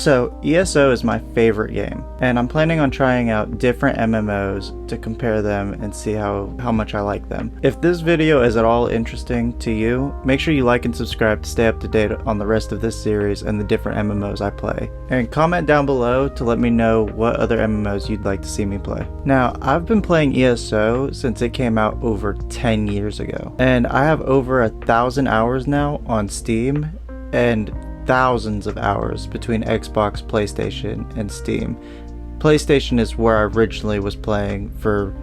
So ESO is my favorite game, and I'm planning on trying out different MMOs to compare them and see how much I like them. If this video is at all interesting to you, make sure you like and subscribe to stay up to date on the rest of this series and the different MMOs I play. And comment down below to let me know what other MMOs you'd like to see me play. Now, I've been playing ESO since it came out over 10 years ago, and I have over 1,000 hours now on Steam and thousands of hours between Xbox, PlayStation, and Steam. PlayStation is where I originally was playing for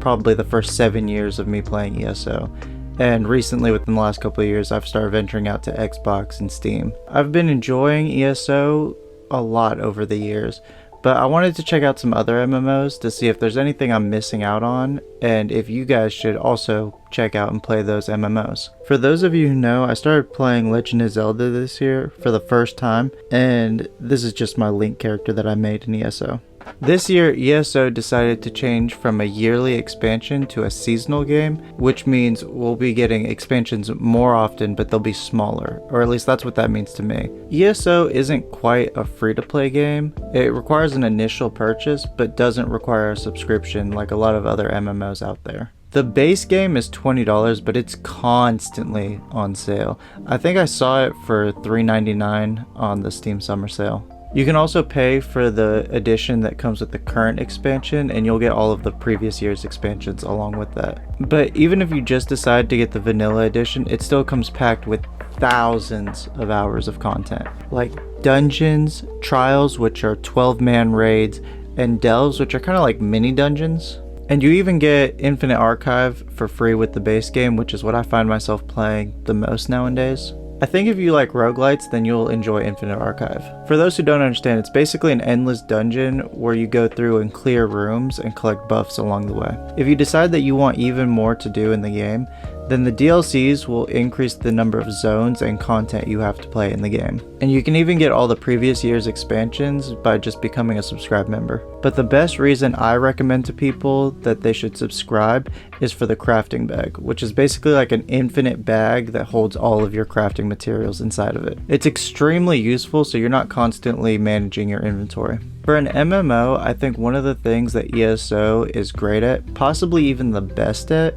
probably the first 7 years of me playing ESO. And recently, within the last couple of years, I've started venturing out to Xbox and Steam. I've been enjoying ESO a lot over the years, but I wanted to check out some other MMOs to see if there's anything I'm missing out on, and if you guys should also check out and play those MMOs. For those of you who know, I started playing Legend of Zelda this year for the first time, and this is just my Link character that I made in ESO. This year, ESO decided to change from a yearly expansion to a seasonal game, which means we'll be getting expansions more often, but they'll be smaller, or at least that's what that means to me. ESO isn't quite a free-to-play game. It requires an initial purchase, but doesn't require a subscription like a lot of other MMOs out there. The base game is $20, but it's constantly on sale. I think I saw it for $3.99 on the Steam Summer Sale. You can also pay for the edition that comes with the current expansion, and you'll get all of the previous year's expansions along with that. But even if you just decide to get the vanilla edition, it still comes packed with thousands of hours of content, like dungeons, trials, which are 12-man raids, and delves, which are kind of like mini dungeons. And you even get Infinite Archive for free with the base game, which is what I find myself playing the most nowadays. I think if you like roguelites, then you'll enjoy Infinite Archive. For those who don't understand, it's basically an endless dungeon where you go through and clear rooms and collect buffs along the way. If you decide that you want even more to do in the game, then the DLCs will increase the number of zones and content you have to play in the game. And you can even get all the previous year's expansions by just becoming a subscribed member. But the best reason I recommend to people that they should subscribe is for the crafting bag, which is basically like an infinite bag that holds all of your crafting materials inside of it. It's extremely useful, so you're not constantly managing your inventory. For an MMO, I think one of the things that ESO is great at, possibly even the best at,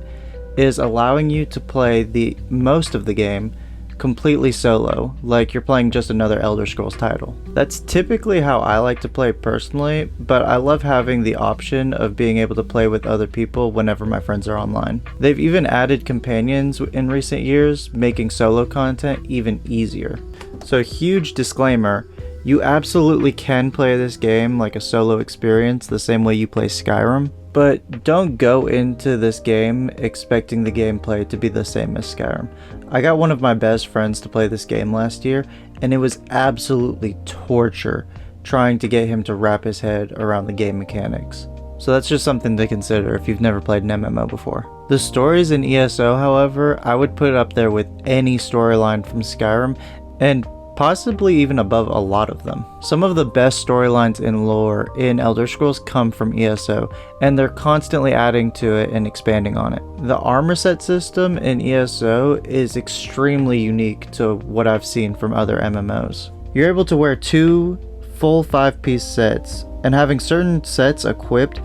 is allowing you to play the most of the game completely solo, like you're playing just another Elder Scrolls title. That's typically how I like to play personally, but I love having the option of being able to play with other people whenever my friends are online. They've even added companions in recent years, making solo content even easier. So huge disclaimer, you absolutely can play this game like a solo experience the same way you play Skyrim, but don't go into this game expecting the gameplay to be the same as Skyrim. I got one of my best friends to play this game last year, and it was absolutely torture trying to get him to wrap his head around the game mechanics. So that's just something to consider if you've never played an MMO before. The stories in ESO, however, I would put up there with any storyline from Skyrim, and possibly even above a lot of them. Some of the best storylines in lore in Elder Scrolls come from ESO, and they're constantly adding to it and expanding on it. The armor set system in ESO is extremely unique to what I've seen from other MMOs. You're able to wear 2 full 5-piece sets, and having certain sets equipped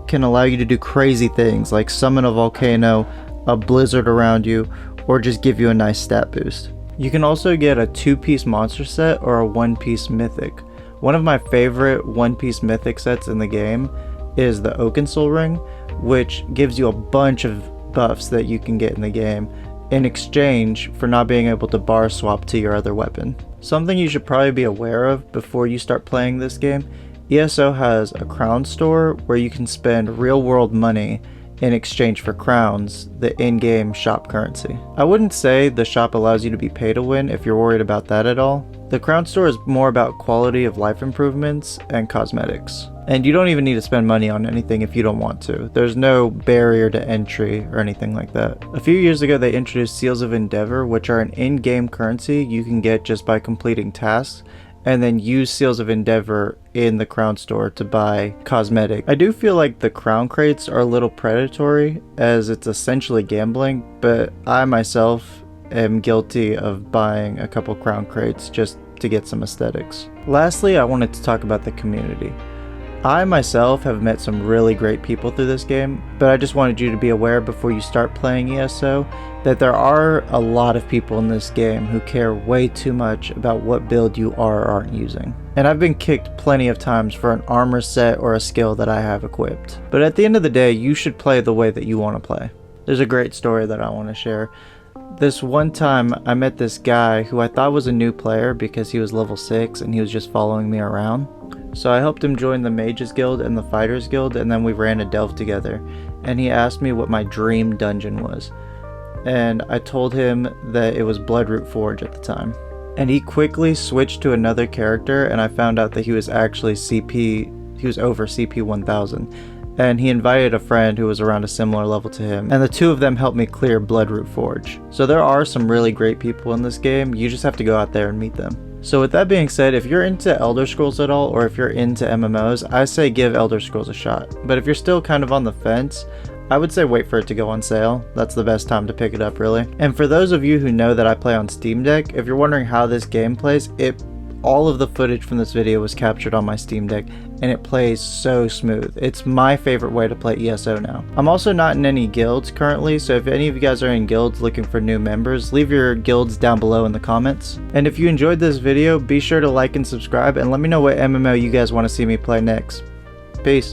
can allow you to do crazy things like summon a volcano, a blizzard around you, or just give you a nice stat boost. You can also get a 2-piece monster set or a 1-piece mythic. One of my favorite 1-piece mythic sets in the game is the Oakensoul Ring, which gives you a bunch of buffs that you can get in the game in exchange for not being able to bar swap to your other weapon. Something you should probably be aware of before you start playing this game, ESO has a crown store where you can spend real-world money in exchange for crowns, the in-game shop currency. I wouldn't say the shop allows you to be pay to win if you're worried about that at all. The crown store is more about quality of life improvements and cosmetics. And you don't even need to spend money on anything if you don't want to. There's no barrier to entry or anything like that. A few years ago they introduced Seals of Endeavor, which are an in-game currency you can get just by completing tasks, and then use Seals of Endeavor in the crown store to buy cosmetic. I do feel like the crown crates are a little predatory, as it's essentially gambling, but I myself am guilty of buying a couple crown crates just to get some aesthetics. Lastly, I wanted to talk about the community. I myself have met some really great people through this game, but I just wanted you to be aware before you start playing ESO that there are a lot of people in this game who care way too much about what build you are or aren't using. And I've been kicked plenty of times for an armor set or a skill that I have equipped. But at the end of the day, you should play the way that you want to play. There's a great story that I want to share. This one time I met this guy who I thought was a new player because he was level 6 and he was just following me around. So I helped him join the Mages Guild and the Fighters Guild, and then we ran a delve together. And he asked me what my dream dungeon was. And I told him that it was Bloodroot Forge at the time. And he quickly switched to another character, and I found out that he was actually he was over CP 1000. And he invited a friend who was around a similar level to him, and the two of them helped me clear Bloodroot Forge. So there are some really great people in this game, you just have to go out there and meet them. So with that being said, if you're into Elder Scrolls at all, or if you're into MMOs, I say give Elder Scrolls a shot. But if you're still kind of on the fence, I would say wait for it to go on sale. That's the best time to pick it up, really. And for those of you who know that I play on Steam Deck, if you're wondering how this game plays, all of the footage from this video was captured on my Steam Deck, and it plays so smooth. It's my favorite way to play ESO now. I'm also not in any guilds currently, so if any of you guys are in guilds looking for new members, leave your guilds down below in the comments. And if you enjoyed this video, be sure to like and subscribe, and let me know what MMO you guys want to see me play next. Peace.